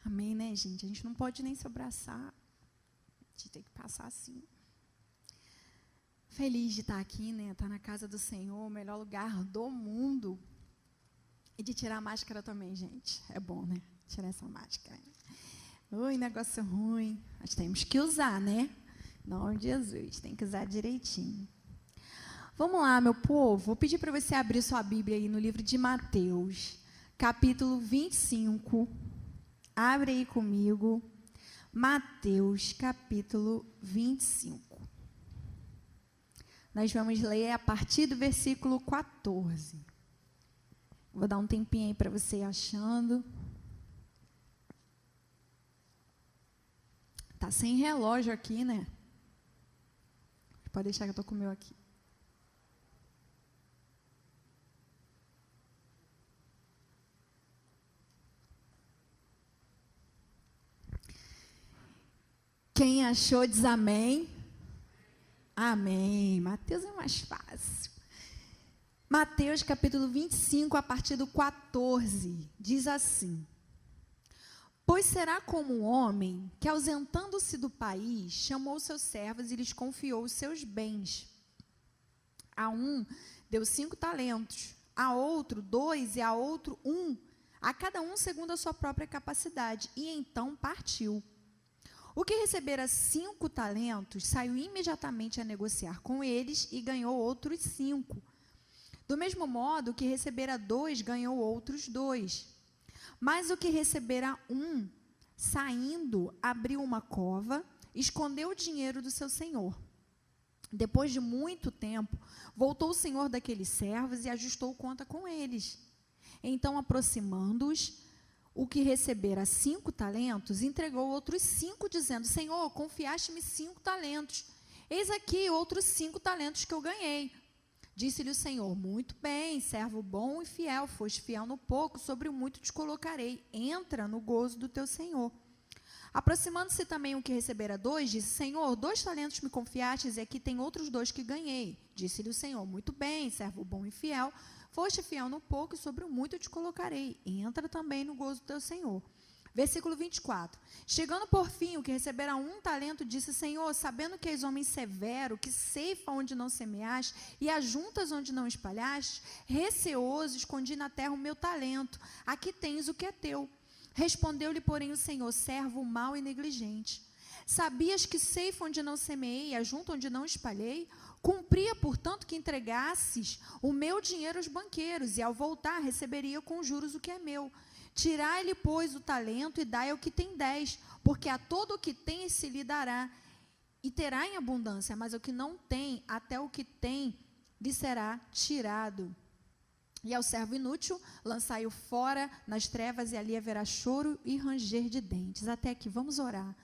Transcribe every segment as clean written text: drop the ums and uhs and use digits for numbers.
Amém, né, gente? A gente não pode nem se abraçar. A gente tem que passar assim. Feliz de estar aqui, né? Estar na casa do Senhor, o melhor lugar do mundo. E de tirar a máscara também, gente. É bom, né? Tirar essa máscara. Oi, negócio ruim. Mas temos que usar, né? Em nome de Jesus. Tem que usar direitinho. Vamos lá, meu povo. Vou pedir para você abrir sua Bíblia aí no livro de Mateus, capítulo 25. Abre aí comigo. Mateus, capítulo 25. Nós vamos ler a partir do versículo 14. Vou dar um tempinho aí para você ir achando. Tá sem relógio aqui, né? Pode deixar que eu estou com o meu aqui. Quem achou diz amém. Amém. Mateus é mais fácil. Mateus, capítulo 25, a partir do 14, diz assim: Pois será como um homem que, ausentando-se do país, chamou seus servos e lhes confiou os seus bens. A um deu 5 talentos, a outro 2 e a outro 1, a cada um segundo a sua própria capacidade, e então partiu. O que recebera 5 talentos saiu imediatamente a negociar com eles e ganhou outros 5. Do mesmo modo, o que recebera 2 ganhou outros 2. Mas o que recebera 1, saindo, abriu uma cova, escondeu o dinheiro do seu senhor. Depois de muito tempo, voltou o senhor daqueles servos e ajustou conta com eles. Então, aproximando-os, o que recebera 5 talentos, entregou outros 5, dizendo: Senhor, confiaste-me 5 talentos. Eis aqui outros 5 talentos que eu ganhei. Disse-lhe o Senhor: Muito bem, servo bom e fiel, foste fiel no pouco, sobre o muito te colocarei. Entra no gozo do teu Senhor. Aproximando-se também o que recebera 2, disse: Senhor, 2 talentos me confiastes, e aqui tem outros 2 que ganhei. Disse-lhe o Senhor: Muito bem, servo bom e fiel, foste fiel no pouco, e sobre o muito te colocarei. Entra também no gozo do teu Senhor. Versículo 24. Chegando por fim, o que recebera 1 talento, disse: Senhor, sabendo que és homem severo, que ceifa onde não semeaste, e ajuntas onde não espalhaste, receoso, escondi na terra o meu talento. Aqui tens o que é teu. Respondeu-lhe, porém, o Senhor: servo mau e negligente. Sabias que ceifa onde não semeei, e ajunto onde não espalhei? Cumpria, portanto, que entregasses o meu dinheiro aos banqueiros, e ao voltar receberia com juros o que é meu. Tirai-lhe, pois, o talento e dai ao que tem 10, porque a todo o que tem se lhe dará, e terá em abundância, mas ao que não tem, até o que tem lhe será tirado. E ao servo inútil, lançai-o fora nas trevas, e ali haverá choro e ranger de dentes. Até aqui, vamos orar.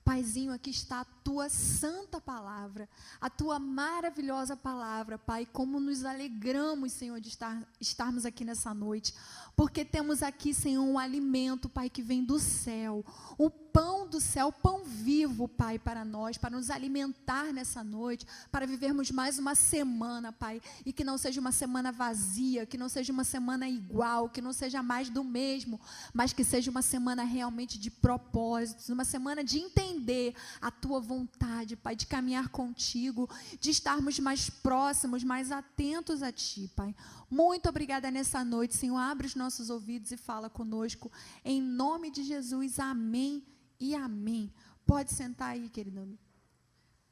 Paizinho, aqui está a tua santa palavra, a tua maravilhosa palavra, Pai. Como nos alegramos, Senhor, de estarmos aqui nessa noite, porque temos aqui, Senhor, um alimento, Pai, que vem do céu, o pão do céu, pão vivo, Pai, para nós, para nos alimentar nessa noite, para vivermos mais uma semana, Pai, e que não seja uma semana vazia, que não seja uma semana igual, que não seja mais do mesmo, mas que seja uma semana realmente de propósitos, uma semana de entender a tua vontade, Pai, de caminhar contigo, de estarmos mais próximos, mais atentos a ti, Pai. Muito obrigada nessa noite, Senhor. Abre os nossos ouvidos e fala conosco, em nome de Jesus. Amém e amém. Pode sentar aí, querido.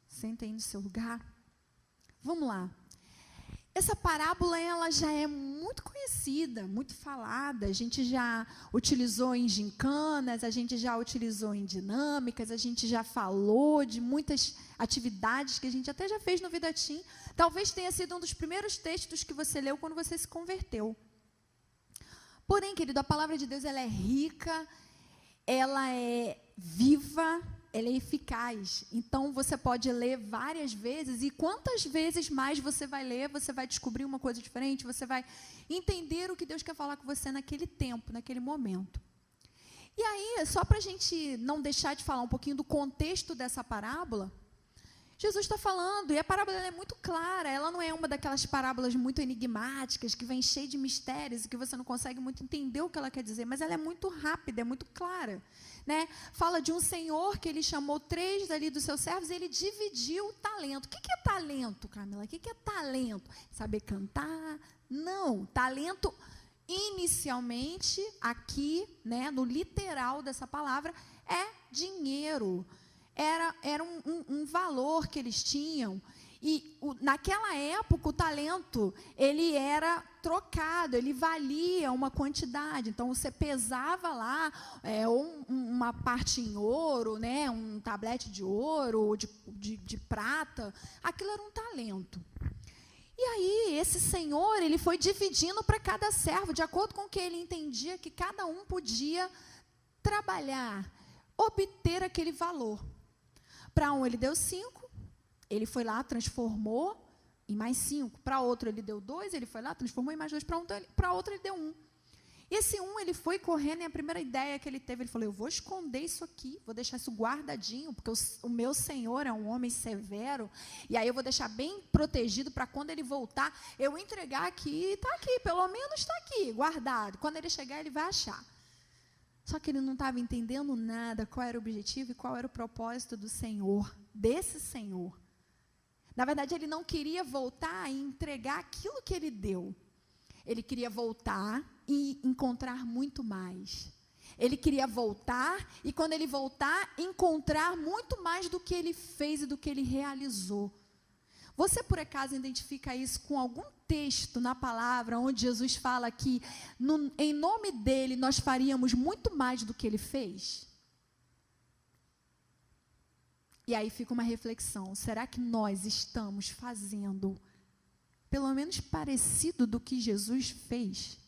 Senta aí no seu lugar. Vamos lá. Essa parábola, ela já é muito conhecida, muito falada. A gente já utilizou em gincanas, a gente já utilizou em dinâmicas, a gente já falou de muitas atividades que a gente até já fez no Vida Team. Talvez tenha sido um dos primeiros textos que você leu quando você se converteu. Porém, querido, a palavra de Deus, ela é rica, ela é viva, ela é eficaz. Então, você pode ler várias vezes, e quantas vezes mais você vai ler, você vai descobrir uma coisa diferente, você vai entender o que Deus quer falar com você naquele tempo, naquele momento. E aí, só para a gente não deixar de falar um pouquinho do contexto dessa parábola, Jesus está falando, e a parábola é muito clara, ela não é uma daquelas parábolas muito enigmáticas, que vem cheia de mistérios, e que você não consegue muito entender o que ela quer dizer, mas ela é muito rápida, é muito clara, né? Fala de um senhor que ele chamou 3 dali dos seus servos, e ele dividiu o talento. O que é talento, Camila? O que é talento? Saber cantar? Não, talento, inicialmente, aqui, né, no literal dessa palavra, é dinheiro. Era um valor que eles tinham, e naquela época o talento, ele era trocado, ele valia uma quantidade, então você pesava lá uma parte em ouro, né, um tablete de ouro, ou de prata, aquilo era um talento. E aí, esse senhor, ele foi dividindo para cada servo, de acordo com o que ele entendia que cada um podia trabalhar, obter aquele valor. Para um ele deu 5, ele foi lá, transformou em mais 5. Para outro ele deu 2, ele foi lá, transformou em mais 2. Para outro ele deu 1. E esse ele foi correndo, e a primeira ideia que ele teve, ele falou, eu vou esconder isso aqui, vou deixar isso guardadinho, porque o meu senhor é um homem severo, e aí eu vou deixar bem protegido para quando ele voltar, eu entregar aqui, está aqui, pelo menos está aqui, guardado. Quando ele chegar, ele vai achar. Só que ele não estava entendendo nada, qual era o objetivo e qual era o propósito do Senhor, desse Senhor. Na verdade, ele não queria voltar e entregar aquilo que ele deu. Ele queria voltar e encontrar muito mais. Ele queria voltar e, quando ele voltar, encontrar muito mais do que ele fez e do que ele realizou. Você, por acaso, identifica isso com algum texto na palavra, onde Jesus fala que, em nome dele, nós faríamos muito mais do que ele fez? E aí fica uma reflexão, será que nós estamos fazendo, pelo menos parecido do que Jesus fez?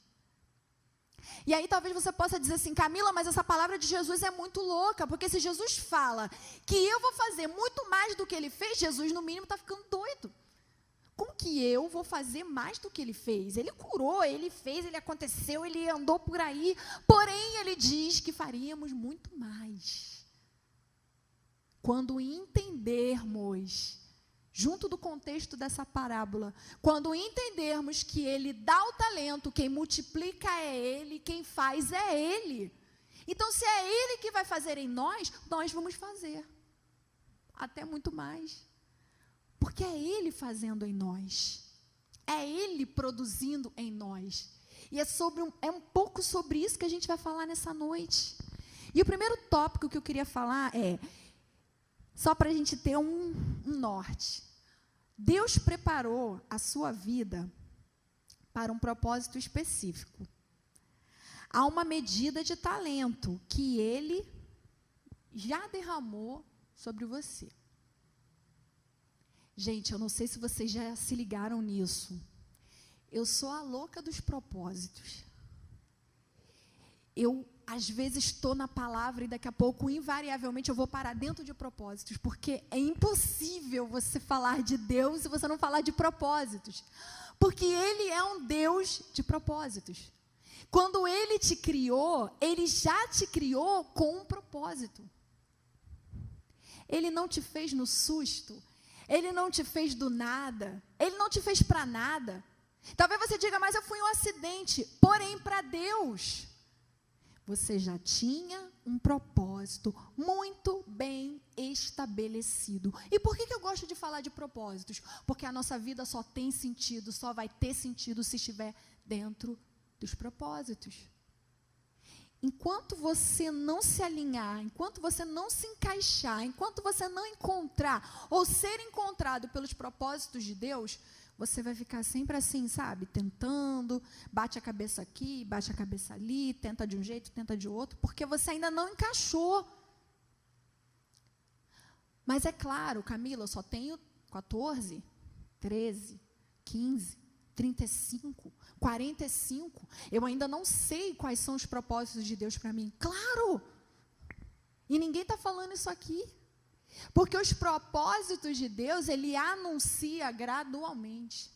E aí talvez você possa dizer assim, Camila, mas essa palavra de Jesus é muito louca, porque se Jesus fala que eu vou fazer muito mais do que ele fez, Jesus no mínimo está ficando doido. Como que eu vou fazer mais do que ele fez? Ele curou, ele fez, ele aconteceu, ele andou por aí, porém ele diz que faríamos muito mais. Quando entendermos, junto do contexto dessa parábola, quando entendermos que ele dá o talento, quem multiplica é ele, quem faz é ele. Então, se é ele que vai fazer em nós, nós vamos fazer. Até muito mais. Porque é ele fazendo em nós. É ele produzindo em nós. E é um pouco sobre isso que a gente vai falar nessa noite. E o primeiro tópico que eu queria falar é, só para a gente ter um norte. Deus preparou a sua vida para um propósito específico. Há uma medida de talento que ele já derramou sobre você. Gente, eu não sei se vocês já se ligaram nisso. Eu sou a louca dos propósitos. Eu, às vezes, estou na palavra e daqui a pouco, invariavelmente, eu vou parar dentro de propósitos, porque é impossível você falar de Deus se você não falar de propósitos. Porque Ele é um Deus de propósitos. Quando Ele te criou, Ele já te criou com um propósito. Ele não te fez no susto, Ele não te fez do nada, Ele não te fez para nada. Talvez você diga, mas eu fui um acidente, porém para Deus, você já tinha um propósito muito bem estabelecido. E por que eu gosto de falar de propósitos? Porque a nossa vida só tem sentido, só vai ter sentido se estiver dentro dos propósitos. Enquanto você não se alinhar, enquanto você não se encaixar, enquanto você não encontrar ou ser encontrado pelos propósitos de Deus, você vai ficar sempre assim, sabe? Tentando, bate a cabeça aqui, bate a cabeça ali, tenta de um jeito, tenta de outro, porque você ainda não encaixou. Mas é claro, Camila, eu só tenho 14, 13, 15, 35, 45. Eu ainda não sei quais são os propósitos de Deus para mim. Claro! E ninguém está falando isso aqui. Porque os propósitos de Deus, Ele anuncia gradualmente.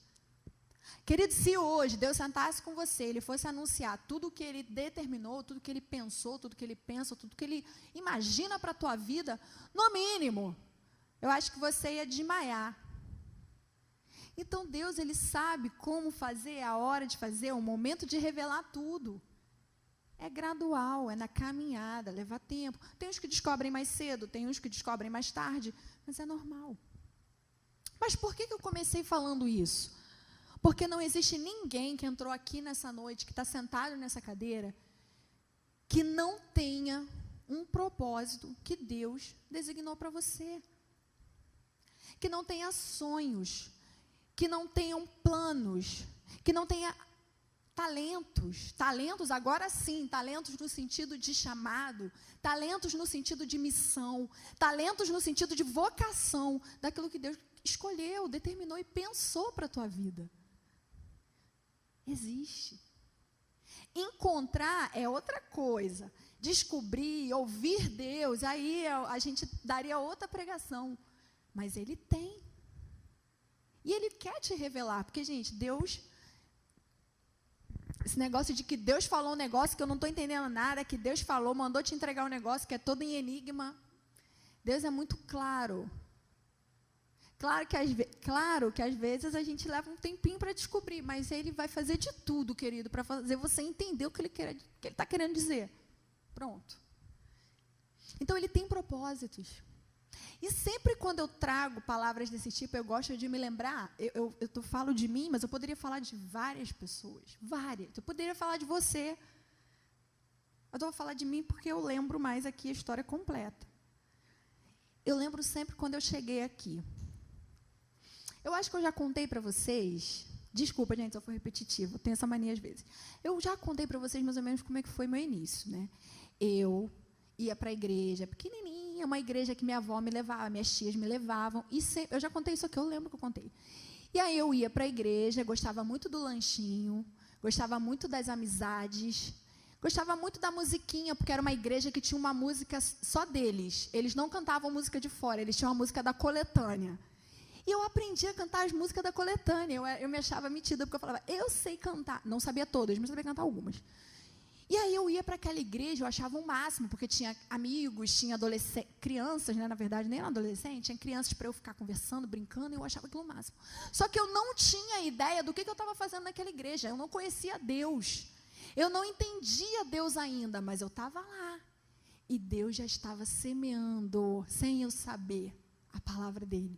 Querido, se hoje Deus sentasse com você, Ele fosse anunciar tudo o que Ele determinou, tudo o que Ele pensou, tudo o que Ele pensa, tudo o que Ele imagina para a tua vida, no mínimo, eu acho que você ia desmaiar. Então, Deus, Ele sabe como fazer, a hora de fazer, o momento de revelar tudo. É gradual, é na caminhada, leva tempo. Tem uns que descobrem mais cedo, tem uns que descobrem mais tarde, mas é normal. Mas por que eu comecei falando isso? Porque não existe ninguém que entrou aqui nessa noite, que está sentado nessa cadeira, que não tenha um propósito que Deus designou para você. Que não tenha sonhos, que não tenham planos, que não tenha talentos agora sim, talentos no sentido de chamado, talentos no sentido de missão, talentos no sentido de vocação, daquilo que Deus escolheu, determinou e pensou para a tua vida. Existe. Encontrar é outra coisa, descobrir, ouvir Deus, aí a gente daria outra pregação, mas Ele tem. E Ele quer te revelar, porque, gente, Deus... Esse negócio de que Deus falou um negócio que eu não estou entendendo nada, que Deus falou, mandou te entregar um negócio que é todo em enigma. Deus é muito claro. Claro que às vezes a gente leva um tempinho para descobrir, mas Ele vai fazer de tudo, querido, para fazer você entender o que Ele está querendo dizer. Pronto. Então, Ele tem propósitos. E sempre quando eu trago palavras desse tipo, eu gosto de me lembrar, eu falo de mim, mas eu poderia falar de várias pessoas, várias. Eu poderia falar de você. Eu vou falar de mim porque eu lembro mais aqui a história completa. Eu lembro sempre quando eu cheguei aqui. Eu acho que eu já contei para vocês, desculpa, gente, se eu for repetitivo, eu tenho essa mania às vezes. Eu já contei para vocês mais ou menos como é que foi meu início, né? Eu ia para a igreja pequenininha, uma igreja que minha avó me levava, minhas tias me levavam, e eu já contei isso aqui, eu lembro que eu contei. E aí eu ia para a igreja, gostava muito do lanchinho, gostava muito das amizades, gostava muito da musiquinha, porque era uma igreja que tinha uma música só deles, eles não cantavam música de fora, eles tinham uma música da coletânea. E eu aprendi a cantar as músicas da coletânea, eu me achava metida, porque eu falava, eu sei cantar, não sabia todas, mas sabia cantar algumas. E aí eu ia para aquela igreja, eu achava o máximo, porque tinha amigos, tinha adolescentes, crianças, né, na verdade, nem era adolescente, tinha crianças para eu ficar conversando, brincando, e eu achava aquilo o máximo. Só que eu não tinha ideia do que eu estava fazendo naquela igreja, eu não conhecia Deus, eu não entendia Deus ainda, mas eu estava lá, e Deus já estava semeando, sem eu saber, a palavra dele.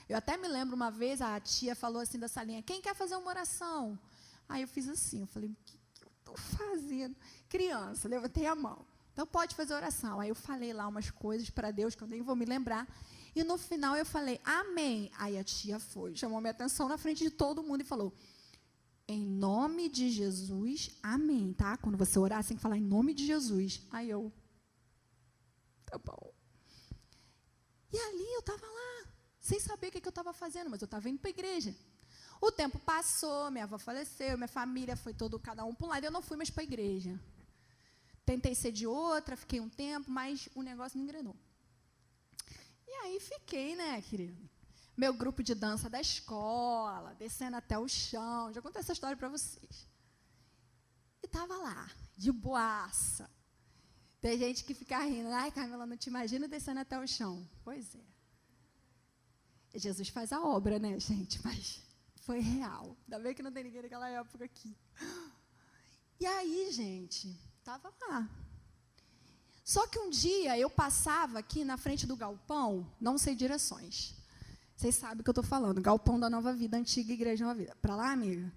Eu até me lembro uma vez, a tia falou assim da salinha, quem quer fazer uma oração? Aí eu fiz assim, eu falei, estou fazendo? Criança, levantei a mão. Então, pode fazer oração. Aí eu falei lá umas coisas para Deus, que eu nem vou me lembrar. E no final eu falei, amém. Aí a tia foi, chamou minha atenção na frente de todo mundo e falou, em nome de Jesus, amém, tá? Quando você orar, você tem que falar em nome de Jesus. Aí eu, tá bom. E ali eu estava lá, sem saber o que eu estava fazendo, mas eu estava indo para a igreja. O tempo passou, minha avó faleceu, minha família foi cada um para um lado, e eu não fui mais para a igreja. Tentei ser de outra, fiquei um tempo, mas o negócio não engrenou. E aí fiquei, né, querido? Meu grupo de dança da escola, descendo até o chão, já contei essa história para vocês. E estava lá, de boaça. Tem gente que fica rindo, ai, Camila, não te imagina descendo até o chão. Pois é. Jesus faz a obra, né, gente, mas... foi real. Ainda bem que não tem ninguém naquela época aqui. E aí, gente, estava lá. Só que um dia eu passava aqui na frente do galpão, não sei direções. Vocês sabem o que eu estou falando. Galpão da Nova Vida, antiga Igreja Nova Vida. Para lá, amiga?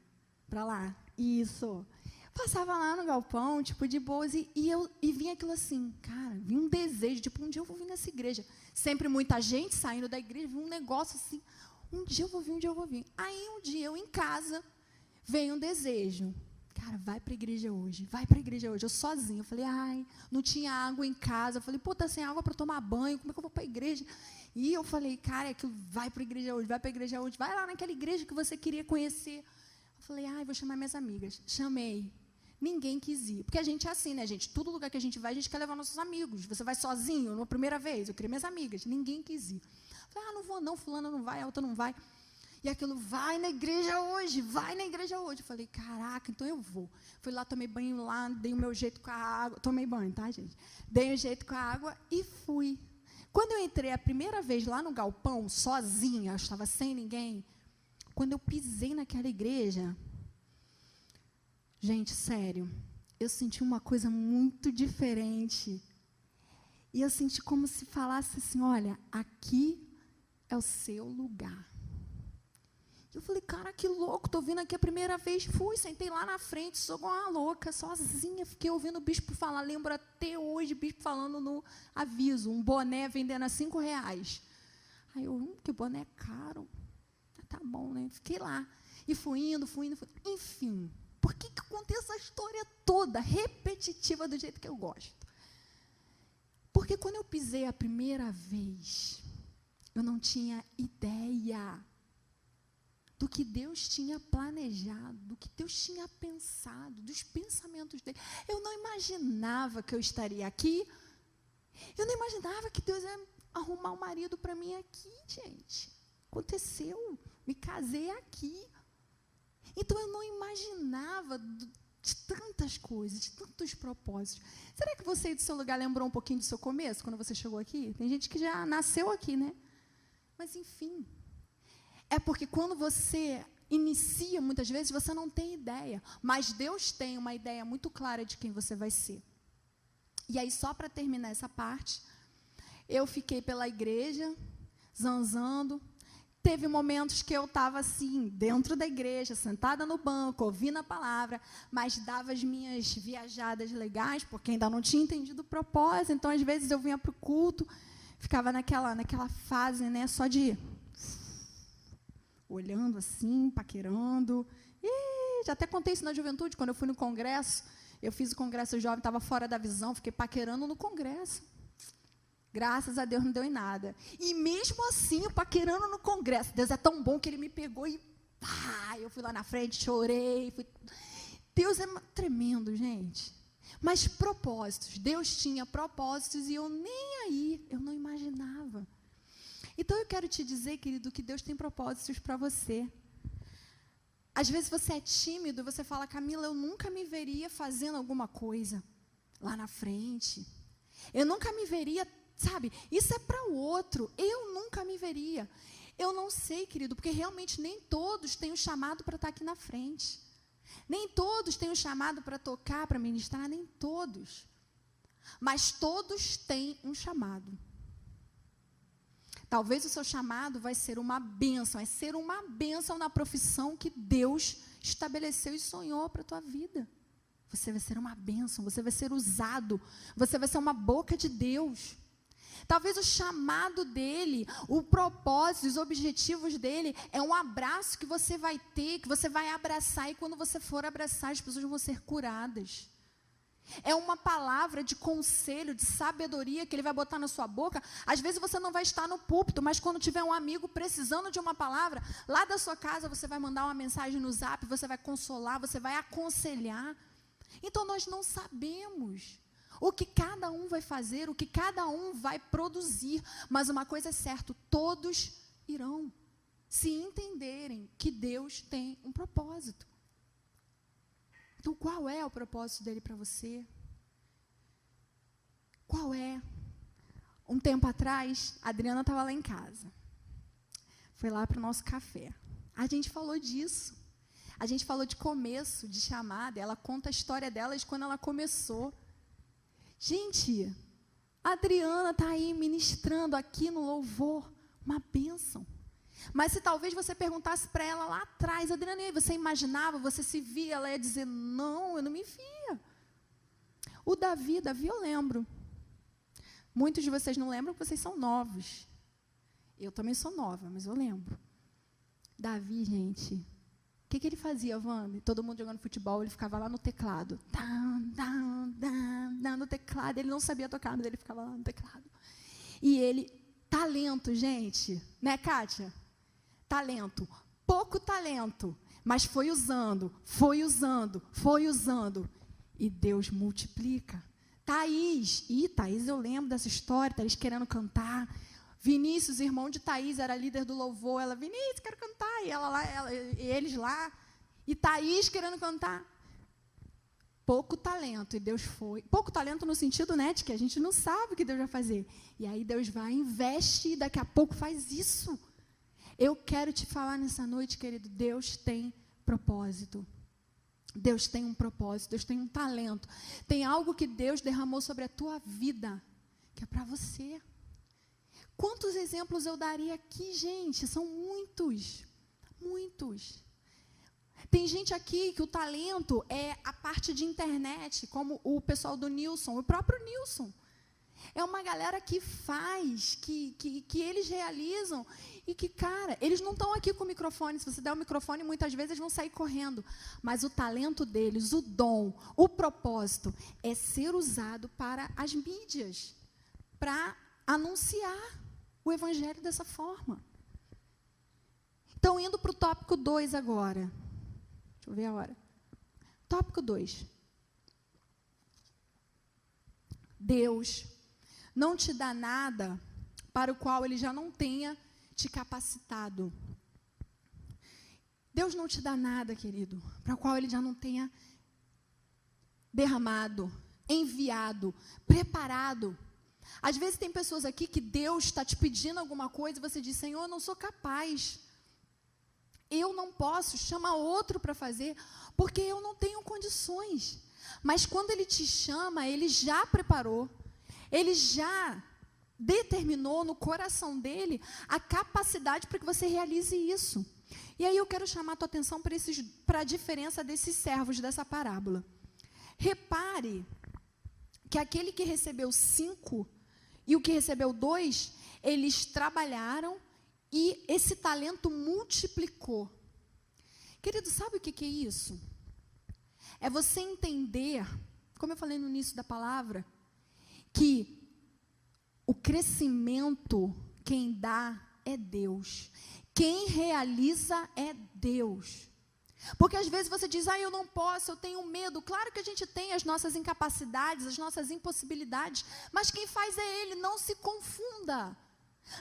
Para lá. Isso. Passava lá no galpão, tipo, de boas, e vinha aquilo assim, cara, vinha um desejo, tipo, um dia eu vou vir nessa igreja. Sempre muita gente saindo da igreja, vinha um negócio assim, um dia eu vou vir, um dia eu vou vir. Aí, um dia, eu em casa, veio um desejo. Cara, vai para a igreja hoje, vai para a igreja hoje. Eu sozinha, eu falei, ai, não tinha água em casa. Eu falei, pô, tá sem água para tomar banho, como é que eu vou para a igreja? E eu falei, cara, é que vai para a igreja hoje, vai para a igreja hoje. Vai lá naquela igreja que você queria conhecer. Eu falei, ai, vou chamar minhas amigas. Chamei. Ninguém quis ir. Porque a gente é assim, né, gente? Todo lugar que a gente vai, a gente quer levar nossos amigos. Você vai sozinho, na primeira vez. Eu queria minhas amigas. Ninguém quis ir. Falei, não vou não, fulana não vai, a outra não vai. E aquilo, vai na igreja hoje, vai na igreja hoje. Eu falei, caraca, então eu vou. Fui lá, tomei banho lá, dei o meu jeito com a água. Tomei banho, tá, gente? Dei um jeito com a água e fui. Quando eu entrei a primeira vez lá no galpão, sozinha, eu estava sem ninguém, quando eu pisei naquela igreja, gente, sério, eu senti uma coisa muito diferente. E eu senti como se falasse assim, olha, aqui é o seu lugar. Eu falei, cara, que louco, estou vindo aqui a primeira vez. Fui, sentei lá na frente, sou uma louca, sozinha. Fiquei ouvindo o bispo falar. Lembro até hoje o bispo falando no aviso, um boné vendendo a R$5. Aí eu, que boné caro. Tá bom, né? Fiquei lá. E fui indo. Enfim, por que eu contei essa história toda, repetitiva, do jeito que eu gosto? Porque quando eu pisei a primeira vez, eu não tinha ideia do que Deus tinha planejado, do que Deus tinha pensado, dos pensamentos dele. Eu não imaginava que eu estaria aqui. Eu não imaginava que Deus ia arrumar um marido para mim aqui, gente. Aconteceu. Me casei aqui. Então, eu não imaginava de tantas coisas, de tantos propósitos. Será que você, do seu lugar, lembrou um pouquinho do seu começo, quando você chegou aqui? Tem gente que já nasceu aqui, né? Mas, enfim... É porque quando você inicia, muitas vezes, você não tem ideia. Mas Deus tem uma ideia muito clara de quem você vai ser. E aí, só para terminar essa parte, eu fiquei pela igreja, zanzando. Teve momentos que eu estava assim, dentro da igreja, sentada no banco, ouvindo a palavra, mas dava as minhas viajadas legais, porque ainda não tinha entendido o propósito. Então, às vezes, eu vinha para o culto, ficava naquela fase, né, só de... olhando assim, paquerando. Já até contei isso na juventude, quando eu fui no congresso. Eu fiz o congresso jovem, estava fora da visão, fiquei paquerando no congresso. Graças a Deus não deu em nada. E mesmo assim, eu paquerando no congresso. Deus é tão bom que Ele me pegou e pá, eu fui lá na frente, chorei. Deus é tremendo, gente. Mas propósitos, Deus tinha propósitos e eu nem aí, eu não imaginava. Então, eu quero te dizer, querido, que Deus tem propósitos para você. Às vezes você é tímido, você fala, Camila, eu nunca me veria fazendo alguma coisa lá na frente. Eu nunca me veria, sabe, isso é para o outro, eu nunca me veria. Eu não sei, querido, porque realmente nem todos têm o chamado para estar aqui na frente. Nem todos têm o chamado para tocar, para ministrar, nem todos. Mas todos têm um chamado. Talvez o seu chamado vai ser uma bênção na profissão que Deus estabeleceu e sonhou para a tua vida. Você vai ser uma bênção, você vai ser usado, você vai ser uma boca de Deus. Talvez o chamado dele, o propósito, os objetivos dele, é um abraço que você vai ter, que você vai abraçar, e quando você for abraçar, as pessoas vão ser curadas. É uma palavra de conselho, de sabedoria que ele vai botar na sua boca. Às vezes você não vai estar no púlpito, mas quando tiver um amigo precisando de uma palavra, lá da sua casa você vai mandar uma mensagem no zap, você vai consolar, você vai aconselhar. Então nós não sabemos o que cada um vai fazer, o que cada um vai produzir, mas uma coisa é certa, todos irão se entenderem que Deus tem um propósito. Então, qual é o propósito dele para você? Qual é? Um tempo atrás, a Adriana estava lá em casa. Foi lá para o nosso café. A gente falou disso. A gente falou de começo, de chamada. Ela conta a história dela de quando ela começou. Gente, a Adriana está aí ministrando aqui no louvor. Uma bênção. Mas se talvez você perguntasse para ela lá atrás, Adriana, você imaginava, você se via, ela ia dizer, não, eu não me via. O Davi eu lembro. Muitos de vocês não lembram porque vocês são novos. Eu também sou nova, mas eu lembro. Davi, gente, o que ele fazia, Wanda? Todo mundo jogando futebol, ele ficava lá no teclado. No teclado, ele não sabia tocar, mas ele ficava lá no teclado. E ele, talento, gente, né, Kátia? Talento, pouco talento, mas foi usando, e Deus multiplica. Thaís eu lembro dessa história, Thaís querendo cantar, Vinícius, irmão de Thaís, era líder do louvor, ela, Vinícius, quero cantar, e ela lá, eles lá, e Thaís querendo cantar. pouco talento, e Deus foi. Pouco talento no sentido, né, de que a gente não sabe o que Deus vai fazer. E aí Deus vai, investe e daqui a pouco faz isso. Eu quero te falar nessa noite, querido, Deus tem propósito. Deus tem um propósito, Deus tem um talento. Tem algo que Deus derramou sobre a tua vida, que é para você. Quantos exemplos eu daria aqui, gente? São muitos, muitos. Tem gente aqui que o talento é a parte de internet, como o pessoal do Nilson, o próprio Nilson. É uma galera que faz, que eles realizam e que, cara, eles não estão aqui com o microfone. Se você der o microfone, muitas vezes eles vão sair correndo. Mas o talento deles, o dom, o propósito é ser usado para as mídias, para anunciar o evangelho dessa forma. Então, indo para o tópico 2 agora. Deixa eu ver a hora. Tópico 2. Deus não te dá nada para o qual Ele já não tenha te capacitado. Deus não te dá nada, querido, para o qual Ele já não tenha derramado, enviado, preparado. Às vezes tem pessoas aqui que Deus está te pedindo alguma coisa e você diz, Senhor, eu não sou capaz. Eu não posso, chama outro para fazer, porque eu não tenho condições. Mas quando Ele te chama, Ele já preparou, Ele já determinou no coração dEle a capacidade para que você realize isso. E aí eu quero chamar a tua atenção para a diferença desses servos dessa parábola. Repare que aquele que recebeu 5 e o que recebeu 2, eles trabalharam e esse talento multiplicou. Querido, sabe o que é isso? É você entender, como eu falei no início da palavra, que o crescimento, quem dá é Deus. Quem realiza é Deus. Porque às vezes você diz, eu não posso, eu tenho medo. Claro que a gente tem as nossas incapacidades, as nossas impossibilidades, mas quem faz é Ele, não se confunda.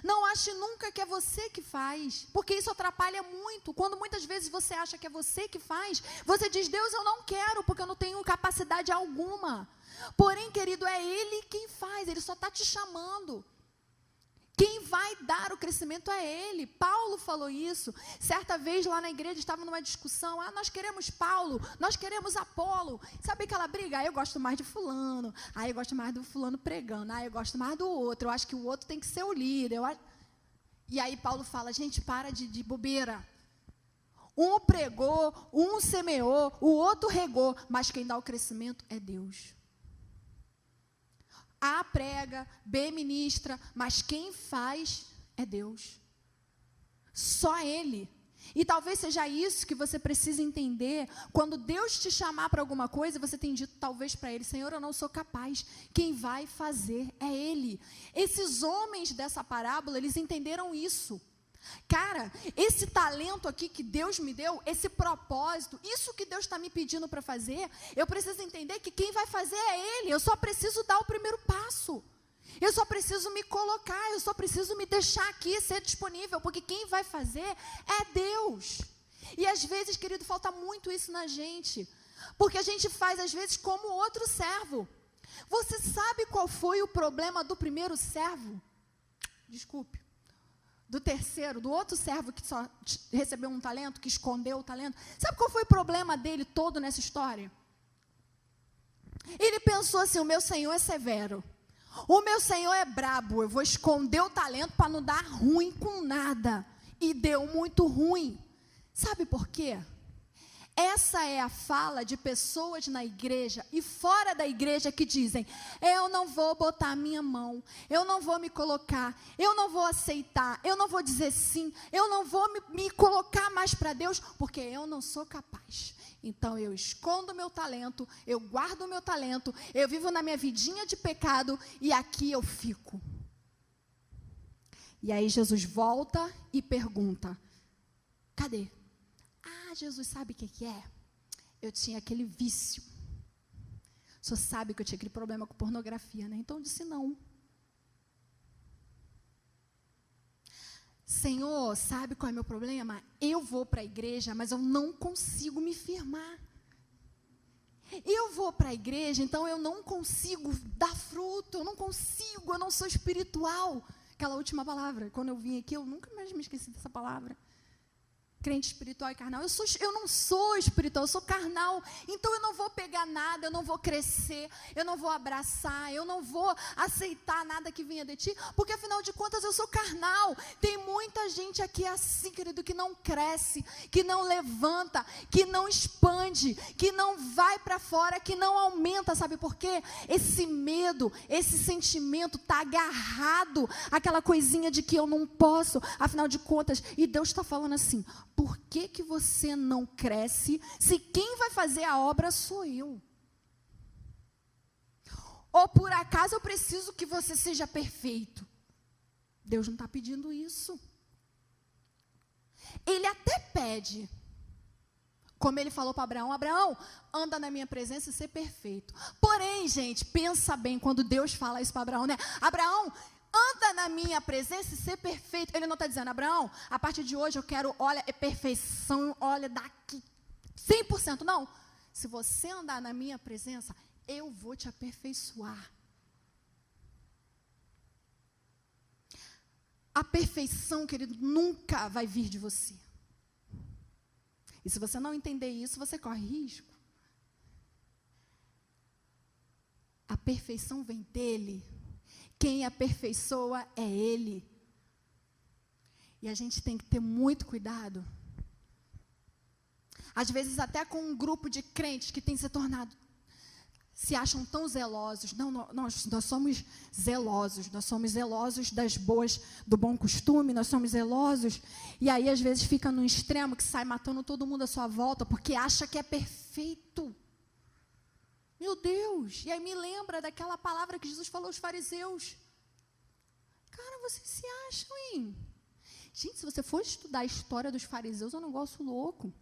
Não ache nunca que é você que faz, porque isso atrapalha muito. Quando muitas vezes você acha que é você que faz, você diz, Deus, eu não quero, porque eu não tenho capacidade alguma. Porém, querido, é Ele quem faz, Ele só está te chamando. Quem vai dar o crescimento é Ele. Paulo falou isso. Certa vez lá na igreja estava numa discussão. Nós queremos Paulo, nós queremos Apolo. Sabe aquela briga? Eu gosto mais de fulano. Eu gosto mais do fulano pregando. Eu gosto mais do outro. Eu acho que o outro tem que ser o líder. E aí Paulo fala, gente, para de bobeira. Um pregou, um semeou, o outro regou. Mas quem dá o crescimento é Deus. A prega, B ministra, mas quem faz é Deus. Só Ele. E talvez seja isso que você precisa entender. Quando Deus te chamar para alguma coisa, você tem dito talvez para Ele, Senhor, eu não sou capaz. Quem vai fazer é Ele. Esses homens dessa parábola, eles entenderam isso. Cara, esse talento aqui que Deus me deu, esse propósito, isso que Deus está me pedindo para fazer, eu preciso entender que quem vai fazer é Ele. Eu só preciso dar o primeiro passo. Eu só preciso me colocar, eu só preciso me deixar aqui, ser disponível, porque quem vai fazer é Deus. E às vezes, querido, falta muito isso na gente, porque a gente faz às vezes como outro servo. Você sabe qual foi o problema do primeiro servo? Desculpe. Do terceiro, do outro servo que só recebeu um talento, que escondeu o talento. Sabe qual foi o problema dele todo nessa história? Ele pensou assim, o meu Senhor é severo. O meu Senhor é brabo, eu vou esconder o talento para não dar ruim com nada. E deu muito ruim. Sabe por quê? Essa é a fala de pessoas na igreja e fora da igreja que dizem, eu não vou botar a minha mão, eu não vou me colocar, eu não vou aceitar, eu não vou dizer sim, eu não vou me colocar mais para Deus, porque eu não sou capaz. Então eu escondo o meu talento, eu guardo o meu talento, eu vivo na minha vidinha de pecado e aqui eu fico. E aí Jesus volta e pergunta, cadê? Jesus sabe o que é? Eu tinha aquele vício. O senhor sabe que eu tinha aquele problema com pornografia, né? Então eu disse não. Senhor, sabe qual é o meu problema? Eu vou para a igreja, mas eu não consigo me firmar. Eu vou para a igreja, então eu não consigo dar fruto, eu não sou espiritual. Aquela última palavra, quando eu vim aqui, eu nunca mais me esqueci dessa palavra. Crente espiritual e carnal. Eu não sou espiritual, eu sou carnal. Então eu não vou pegar nada, eu não vou crescer, eu não vou abraçar, eu não vou aceitar nada que venha de ti, porque afinal de contas eu sou carnal. Tem muita gente aqui assim, querido, que não cresce, que não levanta, que não expande, que não vai para fora, que não aumenta. Sabe por quê? Esse medo, esse sentimento está agarrado àquela coisinha de que eu não posso, afinal de contas. E Deus está falando assim: por que você não cresce se quem vai fazer a obra sou eu? Ou por acaso eu preciso que você seja perfeito? Deus não está pedindo isso. Ele até pede, como ele falou para Abraão: Abraão, anda na minha presença e ser perfeito. Porém, gente, pensa bem quando Deus fala isso para Abraão, né? Abraão, anda na minha presença e ser perfeito. Ele não está dizendo: Abraão, a partir de hoje eu quero, olha, é perfeição, olha, daqui 100%. Não, se você andar na minha presença, eu vou te aperfeiçoar. A perfeição, querido, nunca vai vir de você. E se você não entender isso, você corre risco. A perfeição vem dele. Quem aperfeiçoa é Ele. E a gente tem que ter muito cuidado. Às vezes até com um grupo de crentes que tem se acham tão zelosos. Não, nós somos zelosos. Nós somos zelosos do bom costume. Nós somos zelosos. E aí às vezes fica num extremo que sai matando todo mundo à sua volta, porque acha que é perfeito. Meu Deus, e aí me lembra daquela palavra que Jesus falou aos fariseus. Cara, vocês se acham, hein? Gente, se você for estudar a história dos fariseus, é um negócio louco.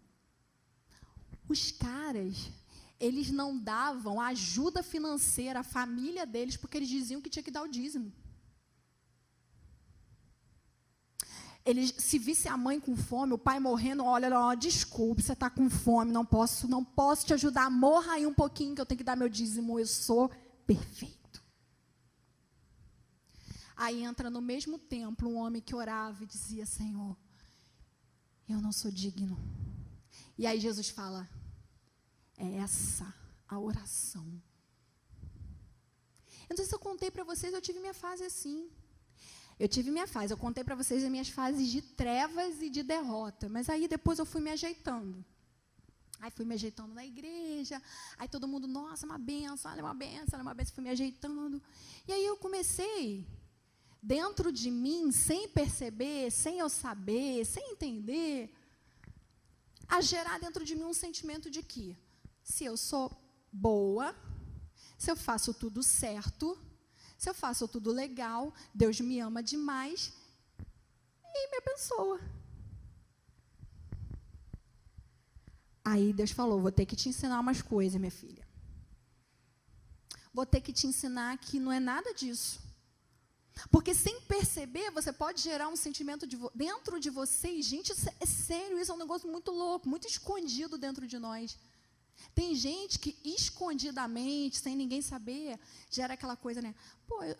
Os caras, eles não davam ajuda financeira à família deles, porque eles diziam que tinha que dar o dízimo. Eles, se visse a mãe com fome, o pai morrendo, olha, desculpe, você está com fome, não posso te ajudar, morra aí um pouquinho que eu tenho que dar meu dízimo, eu sou perfeito. Aí entra no mesmo templo um homem que orava e dizia: Senhor, eu não sou digno. E aí Jesus fala: é essa a oração. Eu não sei se eu contei para vocês, eu tive minha fase assim. Eu contei para vocês as minhas fases de trevas e de derrota, mas aí depois eu fui me ajeitando. Aí fui me ajeitando na igreja, aí todo mundo: nossa, uma benção, olha uma benção, olha uma benção, fui me ajeitando. E aí eu comecei, dentro de mim, sem perceber, sem eu saber, sem entender, a gerar dentro de mim um sentimento de que, se eu sou boa, se eu faço tudo certo, se eu faço tudo legal, Deus me ama demais e me abençoa. Aí Deus falou: vou ter que te ensinar umas coisas, minha filha. Vou ter que te ensinar que não é nada disso. Porque sem perceber, você pode gerar um sentimento dentro de você. E, gente, é sério, isso é um negócio muito louco, muito escondido dentro de nós. Tem gente que escondidamente, sem ninguém saber, gera aquela coisa, né? Pô, eu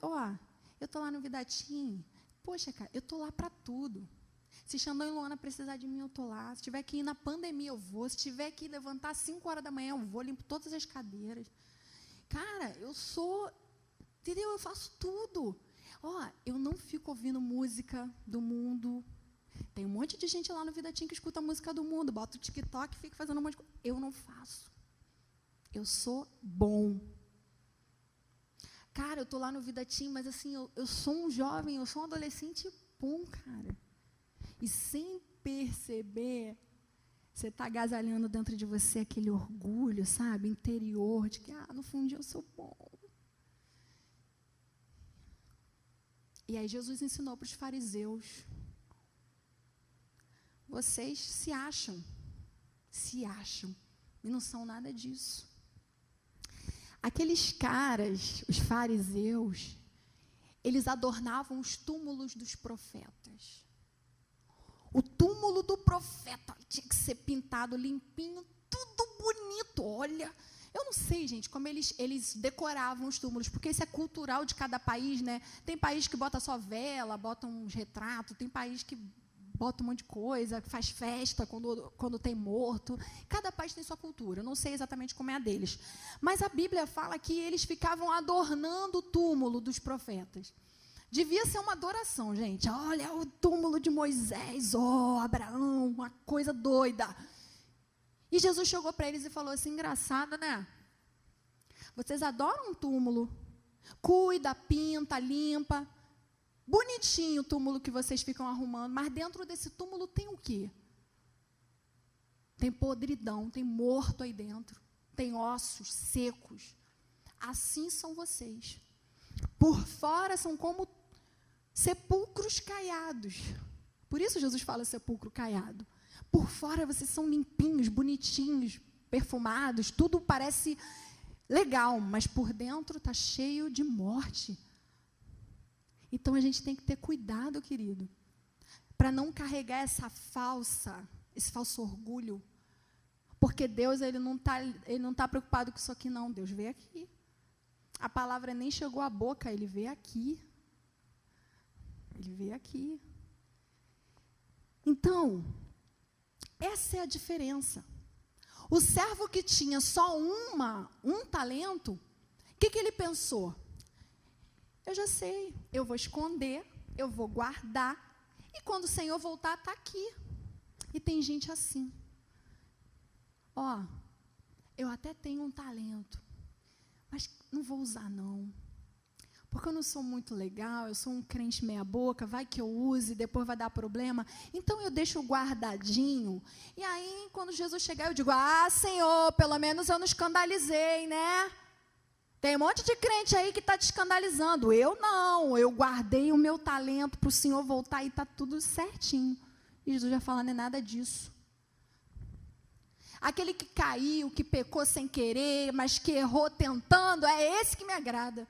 estou lá no Vidatim. Poxa, cara, eu estou lá para tudo. Se Xandão e Luana precisar de mim, eu estou lá. Se tiver que ir na pandemia, eu vou. Se tiver que levantar às 5 horas da manhã, eu vou, limpo todas as cadeiras. Cara, eu sou, entendeu? Eu faço tudo. Eu não fico ouvindo música do mundo. Tem um monte de gente lá no Vidatim que escuta a música do mundo, bota o TikTok e fica fazendo um monte de coisa. Eu não faço. Eu sou bom. Cara, eu estou lá no Vidatim, mas assim, eu sou um jovem, eu sou um adolescente bom, cara. E sem perceber, você está agasalhando dentro de você aquele orgulho, sabe, interior, de que, no fundo eu sou bom. E aí Jesus ensinou para os fariseus: vocês se acham, e não são nada disso. Aqueles caras, os fariseus, eles adornavam os túmulos dos profetas. O túmulo do profeta tinha que ser pintado limpinho, tudo bonito. Olha, eu não sei, gente, como eles decoravam os túmulos, porque isso é cultural de cada país, né? Tem país que bota só vela, bota uns retratos, tem país que bota um monte de coisa, que faz festa quando tem morto. Cada país tem sua cultura, eu não sei exatamente como é a deles. Mas a Bíblia fala que eles ficavam adornando o túmulo dos profetas. Devia ser uma adoração, gente. Olha o túmulo de Moisés, Abraão, uma coisa doida. E Jesus chegou para eles e falou assim, engraçado, né? Vocês adoram um túmulo, cuida, pinta, limpa, bonitinho o túmulo que vocês ficam arrumando, mas dentro desse túmulo tem o quê? Tem podridão, tem morto aí dentro, tem ossos secos. Assim são vocês. Por fora são como sepulcros caiados. Por isso Jesus fala sepulcro caiado. Por fora vocês são limpinhos, bonitinhos, perfumados, tudo parece legal, mas por dentro está cheio de morte. Então a gente tem que ter cuidado, querido, para não carregar esse falso orgulho, porque Deus ele não tá preocupado com isso aqui não. Deus vê aqui. A palavra nem chegou à boca, ele vê aqui. Ele vê aqui. Então, essa é a diferença. O servo que tinha só um talento, o que ele pensou? Eu já sei, eu vou esconder, eu vou guardar, e quando o Senhor voltar, está aqui. E tem gente assim. Eu até tenho um talento, mas não vou usar não. Porque eu não sou muito legal, eu sou um crente meia boca, vai que eu use, depois vai dar problema. Então eu deixo guardadinho. E aí, quando Jesus chegar, eu digo, Senhor, pelo menos eu não escandalizei, né? Tem um monte de crente aí que está te escandalizando. Eu não, eu guardei o meu talento para o Senhor voltar e está tudo certinho. E Jesus já fala, não é nada disso. Aquele que caiu, que pecou sem querer, mas que errou tentando, é esse que me agrada.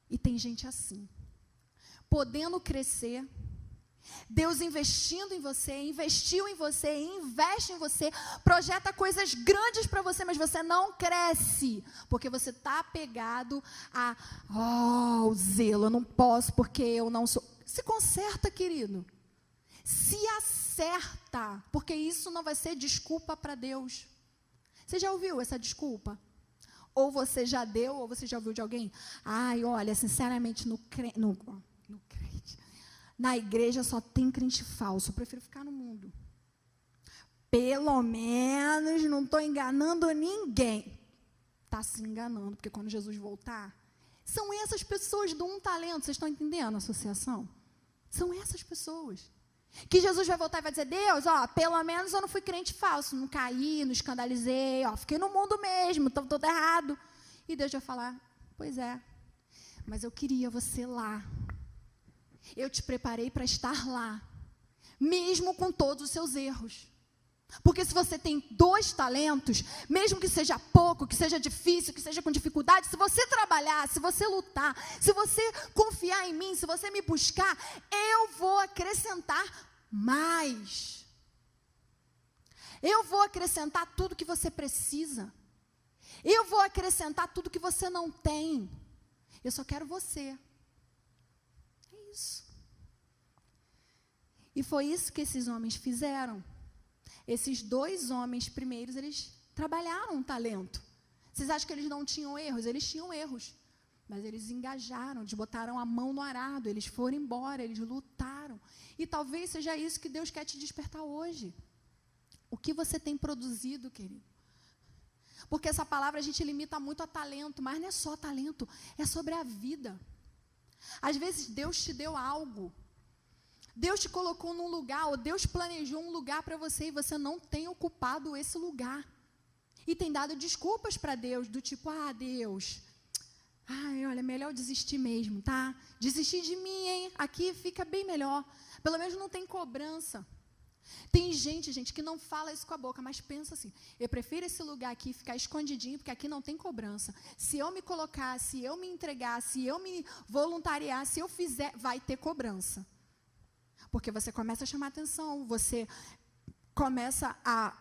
E tem gente assim, podendo crescer, Deus investindo em você, investiu em você, investe em você, projeta coisas grandes para você, mas você não cresce, porque você está apegado ao zelo, eu não posso porque eu não sou. Se conserta, querido, se acerta, porque isso não vai ser desculpa para Deus. Você já ouviu essa desculpa? Ou você já deu, ou você já ouviu de alguém? Olha, sinceramente, na igreja só tem crente falso, eu prefiro ficar no mundo. Pelo menos não estou enganando ninguém. Está se enganando, porque quando Jesus voltar, são essas pessoas do um talento, vocês estão entendendo a associação? São essas pessoas. Que Jesus vai voltar e vai dizer, Deus, pelo menos eu não fui crente falso, não caí, não escandalizei, fiquei no mundo mesmo, estou todo errado. E Deus vai falar, pois é, mas eu queria você lá. Eu te preparei para estar lá, mesmo com todos os seus erros. Porque se você tem 2 talentos, mesmo que seja pouco, que seja difícil, que seja com dificuldade, se você trabalhar, se você lutar, se você confiar em mim, se você me buscar, eu vou acrescentar mais. Eu vou acrescentar tudo que você precisa. Eu vou acrescentar tudo que você não tem. Eu só quero você. É isso. E foi isso que esses homens fizeram. Esses 2 homens primeiros, eles trabalharam um talento. Vocês acham que eles não tinham erros? Eles tinham erros. Mas eles engajaram, eles botaram a mão no arado, eles foram embora, eles lutaram. E talvez seja isso que Deus quer te despertar hoje. O que você tem produzido, querido? Porque essa palavra a gente limita muito a talento, mas não é só talento, é sobre a vida. Às vezes Deus te deu algo. Deus te colocou num lugar, ou Deus planejou um lugar para você e você não tem ocupado esse lugar. E tem dado desculpas para Deus, do tipo, Deus, olha, é melhor desistir mesmo, tá? Desistir de mim, hein? Aqui fica bem melhor. Pelo menos não tem cobrança. Tem gente que não fala isso com a boca, mas pensa assim, eu prefiro esse lugar aqui ficar escondidinho, porque aqui não tem cobrança. Se eu me colocar, se eu me entregar, se eu me voluntariar, se eu fizer, vai ter cobrança. Porque você começa a chamar atenção, você começa a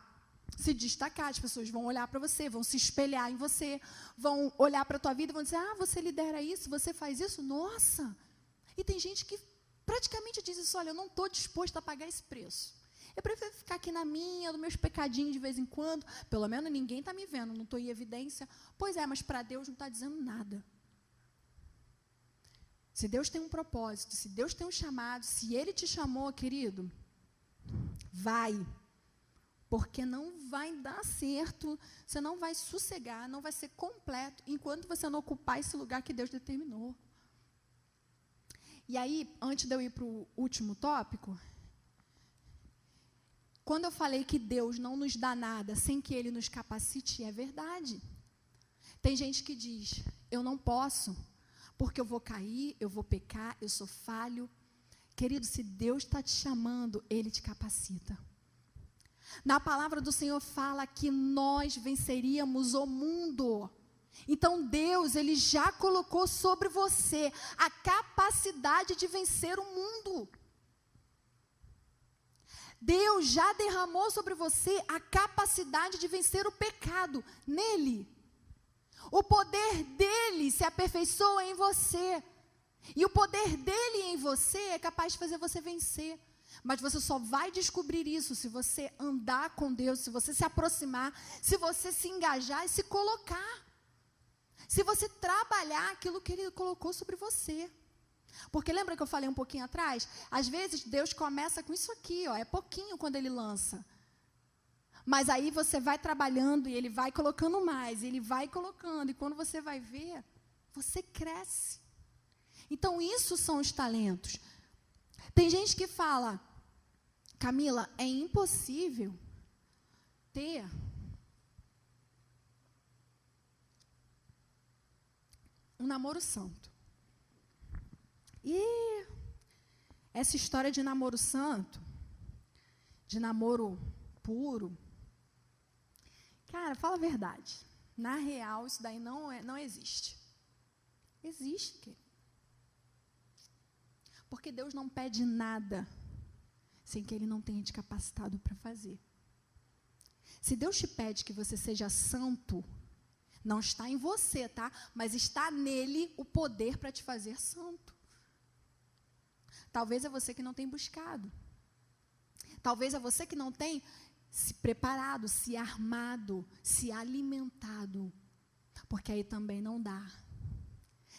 se destacar, as pessoas vão olhar para você, vão se espelhar em você, vão olhar para a tua vida e vão dizer, você lidera isso, você faz isso, nossa. E tem gente que praticamente diz isso, olha, eu não estou disposto a pagar esse preço. Eu prefiro ficar aqui na minha, dos meus pecadinhos de vez em quando, pelo menos ninguém está me vendo, não estou em evidência. Pois é, mas para Deus não está dizendo nada. Se Deus tem um propósito, se Deus tem um chamado, se Ele te chamou, querido, vai. Porque não vai dar certo, você não vai sossegar, não vai ser completo, enquanto você não ocupar esse lugar que Deus determinou. E aí, antes de eu ir para o último tópico, quando eu falei que Deus não nos dá nada sem que Ele nos capacite, é verdade. Tem gente que diz, eu não posso, porque eu vou cair, eu vou pecar, eu sou falho. Querido, se Deus está te chamando, Ele te capacita. Na palavra do Senhor fala que nós venceríamos o mundo. Então Deus, Ele já colocou sobre você a capacidade de vencer o mundo. Deus já derramou sobre você a capacidade de vencer o pecado nele. O poder dele se aperfeiçoa em você. E o poder dele em você é capaz de fazer você vencer. Mas você só vai descobrir isso se você andar com Deus, se você se aproximar, se você se engajar e se colocar. Se você trabalhar aquilo que Ele colocou sobre você. Porque lembra que eu falei um pouquinho atrás? Às vezes Deus começa com isso aqui, é pouquinho quando Ele lança. Mas aí você vai trabalhando e Ele vai colocando mais, Ele vai colocando. E quando você vai ver, você cresce. Então isso são os talentos. Tem gente que fala, Camila, é impossível ter um namoro santo. E essa história de namoro santo, de namoro puro, cara, fala a verdade. Na real, isso daí não existe. Existe, querido. Porque Deus não pede nada sem que Ele não tenha te capacitado para fazer. Se Deus te pede que você seja santo, não está em você, tá? Mas está nele o poder para te fazer santo. Talvez é você que não tem buscado. Talvez é você que não tem se preparado, se armado, se alimentado. Porque aí também não dá.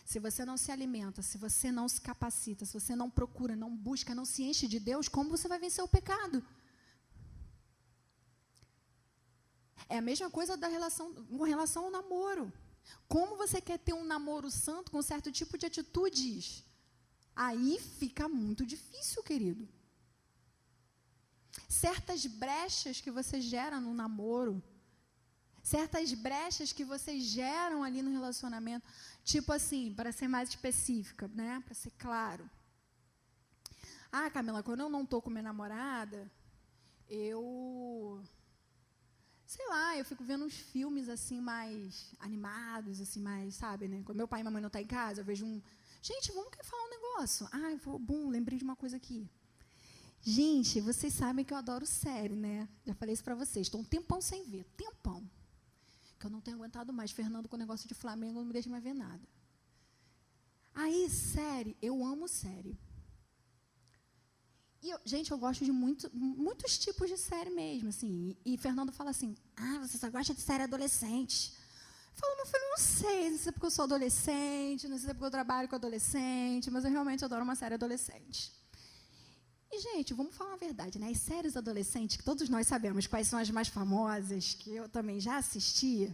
Se você não se alimenta, se você não se capacita, se você não procura, não busca, não se enche de Deus, como você vai vencer o pecado? É a mesma coisa com relação ao namoro. Como você quer ter um namoro santo com certo tipo de atitudes? Aí fica muito difícil, querido. Certas brechas que você gera no namoro, certas brechas que vocês geram ali no relacionamento, tipo assim, para ser mais específica, né? Para ser claro. Camila, quando eu não estou com minha namorada, eu fico vendo uns filmes assim mais animados, assim mais, sabe, né? Quando meu pai e minha mãe não estão em casa, eu vejo Gente, vamos falar um negócio. Lembrei de uma coisa aqui. Gente, vocês sabem que eu adoro série, né? Já falei isso para vocês. Estou um tempão sem ver, tempão. Que eu não tenho aguentado mais. Fernando, com o negócio de Flamengo, não me deixa mais ver nada. Aí, série, eu amo série. E, gente, eu gosto de muitos tipos de série mesmo, assim. E Fernando fala assim, você só gosta de série adolescente. Eu falo, meu filho, não sei se é porque eu sou adolescente, não sei se é porque eu trabalho com adolescente, mas eu realmente adoro uma série adolescente. E, gente, vamos falar a verdade, né? As séries adolescentes, que todos nós sabemos quais são as mais famosas, que eu também já assisti.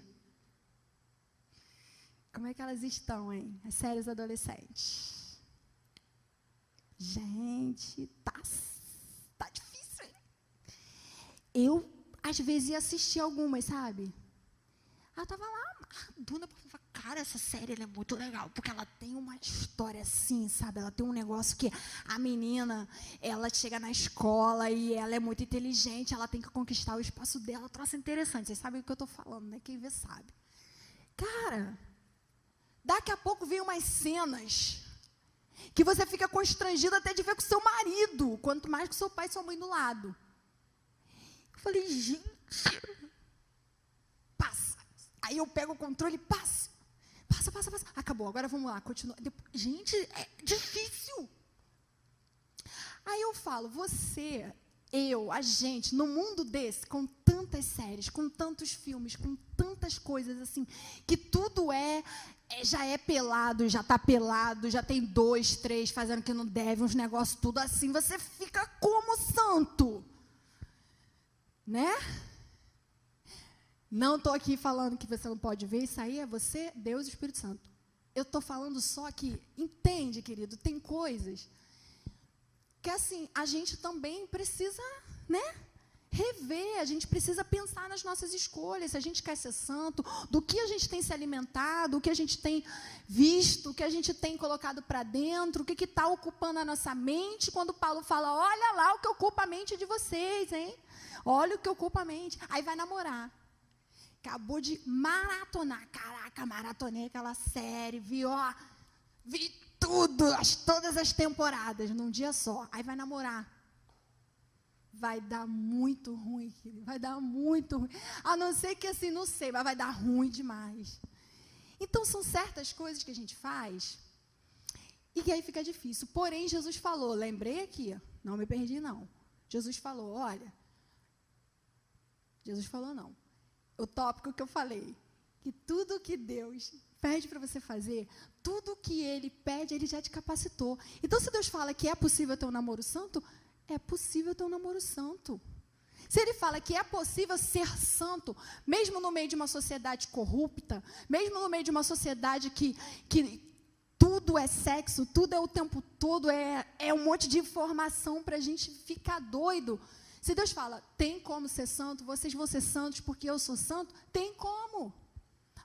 Como é que elas estão, hein? As séries adolescentes. Gente, tá difícil, hein? Eu, às vezes, ia assistir algumas, sabe? Ela estava lá, a Duna, cara, essa série ela é muito legal, porque ela tem uma história assim, sabe? Ela tem um negócio que a menina, ela chega na escola e ela é muito inteligente, ela tem que conquistar o espaço dela, troço interessante. Vocês sabem o que eu estou falando, né? Quem vê sabe. Cara, daqui a pouco vem umas cenas que você fica constrangido até de ver com o seu marido, quanto mais com seu pai e sua mãe do lado. Eu falei, gente, Aí eu pego o controle e passo. Passa. Acabou, agora vamos lá, continua. Gente, é difícil. Aí eu falo, você, eu, a gente, no mundo desse, com tantas séries, com tantos filmes, com tantas coisas assim, que tudo já é pelado, já está pelado, já tem 2, 3 fazendo que não deve, uns negócios tudo assim, você fica como santo, né? Não estou aqui falando que você não pode ver, isso aí é você, Deus e o Espírito Santo. Eu estou falando só que, entende, querido, tem coisas que, assim, a gente também precisa, né, rever, a gente precisa pensar nas nossas escolhas, se a gente quer ser santo, do que a gente tem se alimentado, o que a gente tem visto, o que a gente tem colocado para dentro, o que está ocupando a nossa mente, quando Paulo fala, olha lá o que ocupa a mente de vocês, hein? Olha o que ocupa a mente. Aí vai namorar. Acabou de maratonar. Caraca, maratonei aquela série, vi tudo, todas as temporadas, num dia só. Aí vai namorar. Vai dar muito ruim, querido. Vai dar muito ruim. A não ser que assim, não sei, mas vai dar ruim demais. Então, são certas coisas que a gente faz e que aí fica difícil. Porém, Jesus falou, lembrei aqui, não me perdi não. Jesus falou, olha, Jesus falou não. O tópico que eu falei, que tudo que Deus pede para você fazer, tudo que Ele pede, Ele já te capacitou. Então, se Deus fala que é possível ter um namoro santo, é possível ter um namoro santo. Se Ele fala que é possível ser santo, mesmo no meio de uma sociedade corrupta, mesmo no meio de uma sociedade que tudo é sexo, tudo é o tempo todo, é um monte de informação para a gente ficar doido. Se Deus fala, tem como ser santo, vocês vão ser santos porque eu sou santo, tem como.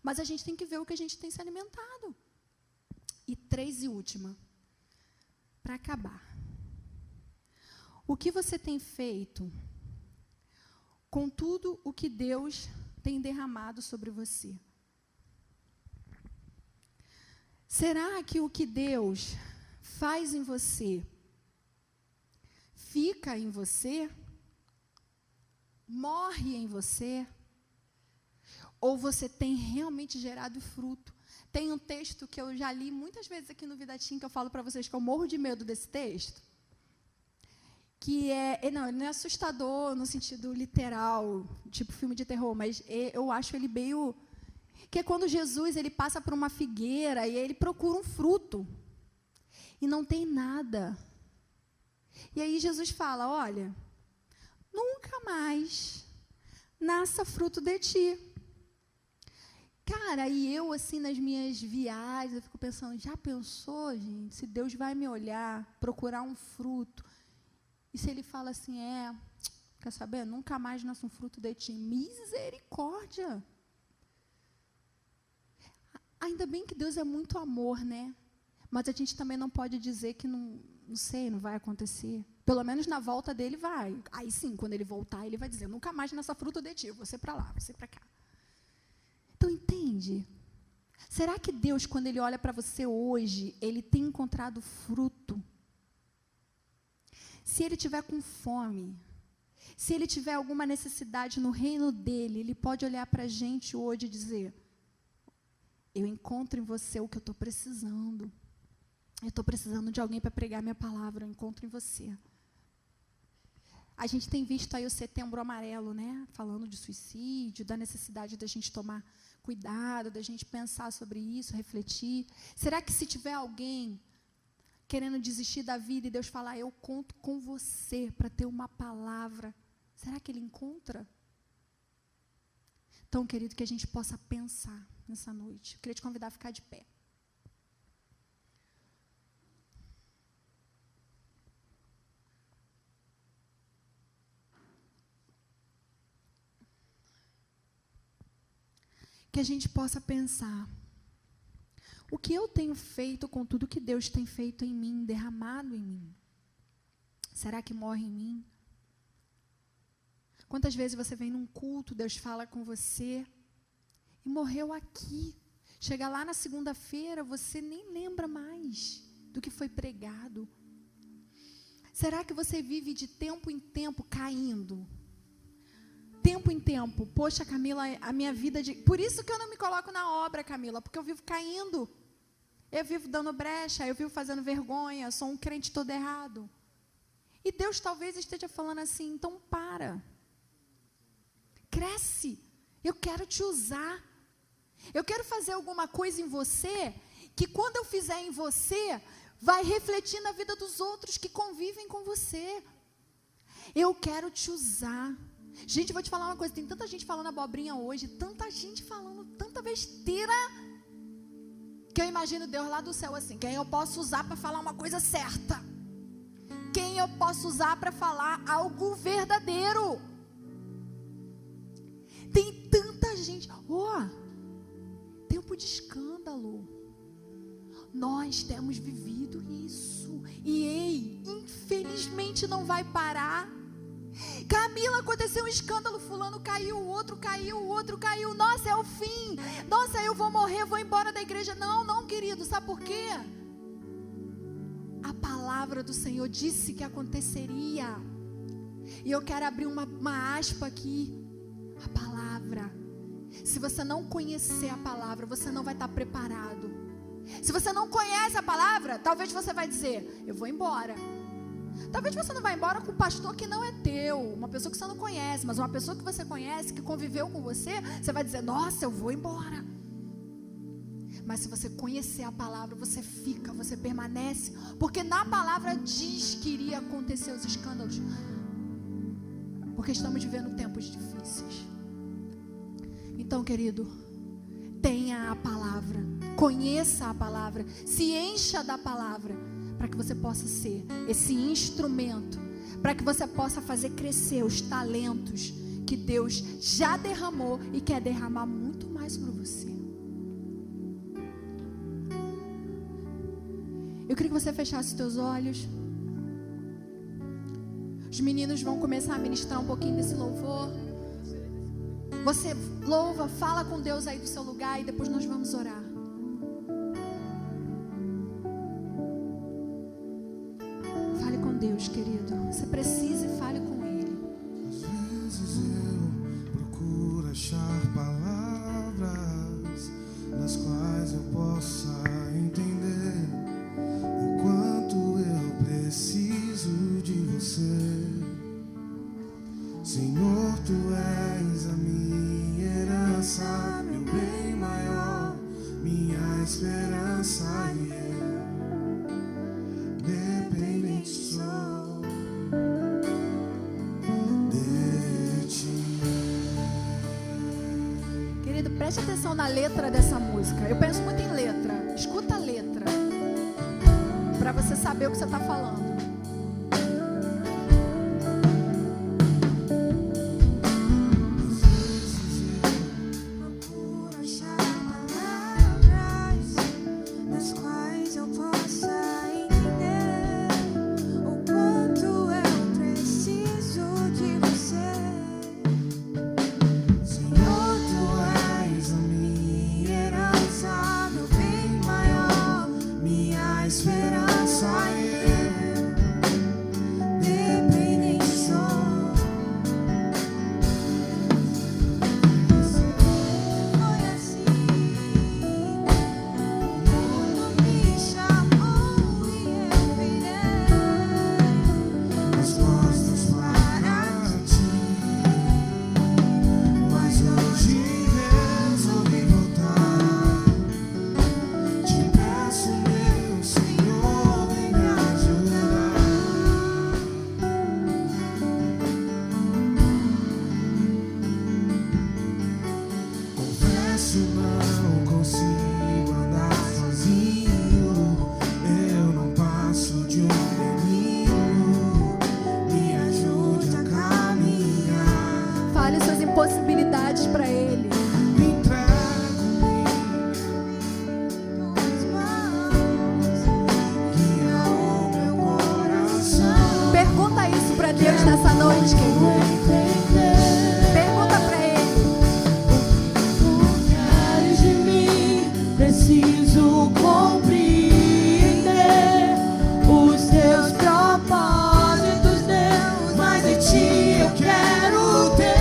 Mas a gente tem que ver o que a gente tem se alimentado. E 3 e última, para acabar. O que você tem feito com tudo o que Deus tem derramado sobre você? Será que o que Deus faz em você fica em você? Morre em você? Ou você tem realmente gerado fruto? Tem um texto que eu já li muitas vezes aqui no Vida Team, que eu falo para vocês que eu morro de medo desse texto, que não é assustador no sentido literal, tipo filme de terror, mas eu acho ele meio, que é quando Jesus ele passa por uma figueira e ele procura um fruto, e não tem nada. E aí Jesus fala, olha, nunca mais nasça fruto de ti. Cara, e eu, assim, nas minhas viagens, eu fico pensando, já pensou, gente, se Deus vai me olhar, procurar um fruto, e se Ele fala assim, quer saber, nunca mais nasce um fruto de ti. Misericórdia! Ainda bem que Deus é muito amor, né? Mas a gente também não pode dizer que não sei, não vai acontecer. Pelo menos na volta dele vai. Aí sim, quando ele voltar, ele vai dizer, nunca mais nasça fruto de ti, você para lá, você para cá. Então, entende? Será que Deus, quando Ele olha para você hoje, Ele tem encontrado fruto? Se Ele tiver com fome, se Ele tiver alguma necessidade no reino dEle, Ele pode olhar para a gente hoje e dizer, eu encontro em você o que eu estou precisando. Eu estou precisando de alguém para pregar minha palavra, eu encontro em você. A gente tem visto aí o Setembro Amarelo, né? Falando de suicídio, da necessidade da gente tomar cuidado, da gente pensar sobre isso, refletir. Será que se tiver alguém querendo desistir da vida e Deus falar, eu conto com você para ter uma palavra, será que Ele encontra? Então, querido, que a gente possa pensar nessa noite. Eu queria te convidar a ficar de pé. Que a gente possa pensar, o que eu tenho feito com tudo que Deus tem feito em mim, derramado em mim? Será que morre em mim? Quantas vezes você vem num culto, Deus fala com você, e morreu aqui. Chega lá na segunda-feira, você nem lembra mais do que foi pregado. Será que você vive de tempo em tempo caindo? tempo em tempo. Poxa, Camila, a minha vida de... Por isso que eu não me coloco na obra, Camila, porque eu vivo caindo. Eu vivo dando brecha, eu vivo fazendo vergonha, sou um crente todo errado. E Deus talvez esteja falando assim, então para. Cresce. Eu quero te usar. Eu quero fazer alguma coisa em você, que quando eu fizer em você, vai refletir na vida dos outros que convivem com você. Eu quero te usar. Gente, vou te falar uma coisa, tem tanta gente falando abobrinha hoje, tanta gente falando tanta besteira, que eu imagino Deus lá do céu assim, quem eu posso usar para falar uma coisa certa? Quem eu posso usar para falar algo verdadeiro? Tem tanta gente, tempo de escândalo. Nós temos vivido isso. E ei, infelizmente não vai parar. Camila, aconteceu um escândalo, fulano caiu, o outro caiu. Nossa, é o fim. Nossa, eu vou morrer, vou embora da igreja. Não, querido, sabe por quê? A palavra do Senhor disse que aconteceria. E eu quero abrir uma aspa aqui. A palavra. Se você não conhecer a palavra, você não vai estar preparado. Se você não conhece a palavra, talvez você vai dizer, eu vou embora. Talvez você não vá embora com um pastor que não é teu, uma pessoa que você não conhece, mas uma pessoa que você conhece, que conviveu com você, você vai dizer, nossa, eu vou embora. Mas se você conhecer a palavra, você fica, você permanece, porque na palavra diz que iria acontecer os escândalos, porque estamos vivendo tempos difíceis. Então, querido, tenha a palavra, conheça a palavra, se encha da palavra, para que você possa ser esse instrumento, para que você possa fazer crescer os talentos que Deus já derramou e quer derramar muito mais sobre você. Eu queria que você fechasse os teus olhos. Os meninos vão começar a ministrar um pouquinho desse louvor. Você louva, fala com Deus aí do seu lugar e depois nós vamos orar. Fale com Deus, querido. Você precisa e fale com Ele. Às vezes eu procuro achar palavras nas quais eu possa entender o quanto eu preciso de você. Senhor, Tu és a minha herança, meu bem maior, minha esperança, e eu dependente sou de Ti. Querido, preste atenção na letra dessa música. Eu penso muito em letra. Escuta a letra, para você saber o que você está falando. Possibilidades para Ele. Pergunta isso para Deus nessa noite, querido. Pergunta para Ele. O que queres de mim? Preciso compreender os teus propósitos, Deus, mas de Ti eu quero ter.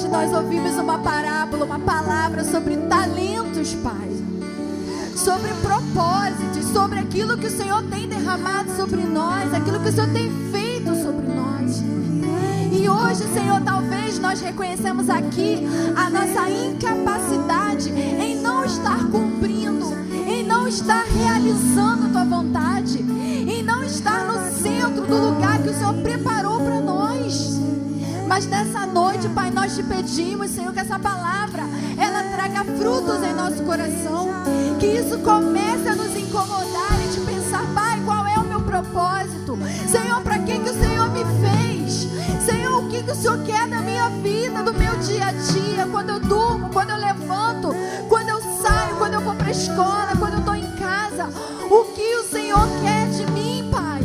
hoje nós ouvimos uma parábola, uma palavra sobre talentos, Pai. Sobre propósitos, sobre aquilo que o Senhor tem derramado sobre nós, aquilo que o Senhor tem feito sobre nós. E hoje, Senhor, talvez nós reconhecemos aqui a nossa incapacidade em não estar cumprindo, em não estar realizando a Tua vontade, em não estar no centro do lugar que o Senhor preparou para nós. Mas nessa noite, Pai, nós te pedimos, Senhor, que essa palavra, ela traga frutos em nosso coração, que isso comece a nos incomodar e de pensar, Pai, qual é o meu propósito? Senhor, para que o Senhor me fez? Senhor, o que o Senhor quer da minha vida, do meu dia a dia, quando eu durmo, quando eu levanto, quando eu saio, quando eu vou para a escola, quando eu estou em casa, o que o Senhor quer de mim, Pai?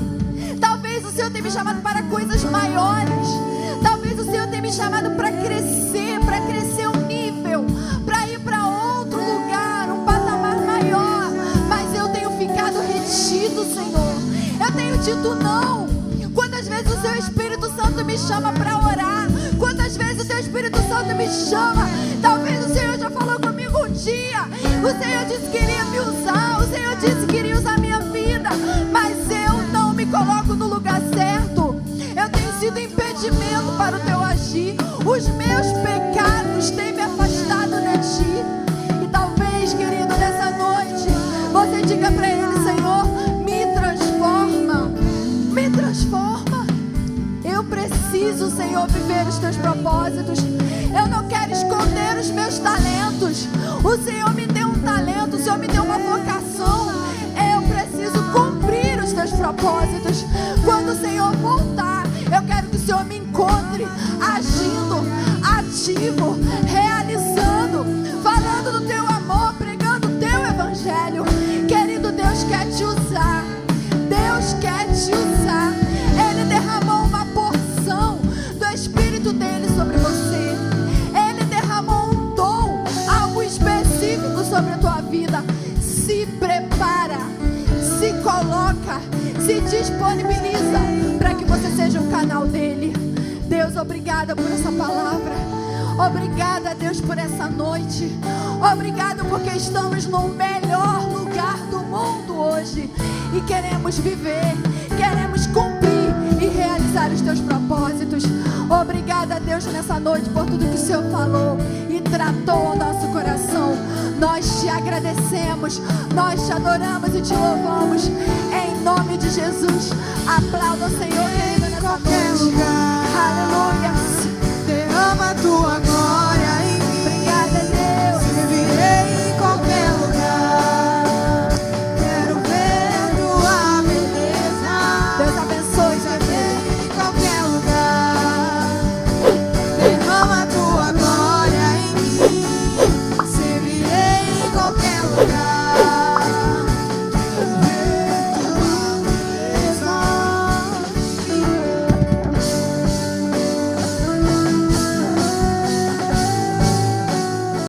Talvez o Senhor tenha me chamado para coisas maiores, talvez o Senhor tenha me chamado para crescer um nível, para ir para outro lugar, um patamar maior, mas eu tenho ficado retido, Senhor, eu tenho dito não. Quantas vezes o Seu Espírito Santo me chama para orar, quantas vezes o Teu Espírito Santo me chama, talvez o Senhor já falou comigo um dia, o Senhor disse que iria me usar, o Senhor disse que iria usar a minha vida, mas eu não me coloco no lugar certo, eu tenho sido impedimento para o Teu agir, os meus pecados têm me afastado de Ti, e talvez, querido, nessa noite, você diga para Ele, Senhor, me transforma, eu preciso, Senhor, viver os Teus propósitos, eu não quero esconder os meus talentos, o Senhor me deu um talento, o Senhor me deu uma vocação, eu preciso cumprir os Teus propósitos, quando o Senhor voltar, eu quero que o Senhor me encontre agindo, ativo, realizando, falando do Teu amor, pregando o Teu evangelho. Querido, Deus quer te usar, Deus quer te usar, Ele derramou uma porção do Espírito dEle sobre você, Ele derramou um dom, algo específico sobre a tua vida. Se prepara, se coloca, se disponibiliza para que você seja um canal dEle. Deus, obrigada por essa palavra, obrigada, Deus, por essa noite, obrigado porque estamos no melhor lugar do mundo hoje e queremos viver, queremos cumprir e realizar os Teus propósitos. Obrigada, Deus, nessa noite por tudo que o Senhor falou e tratou o nosso coração. Nós te agradecemos, nós te adoramos e te louvamos em nome de Jesus. Aplauda o Senhor, querido, nessa noite. Aleluia.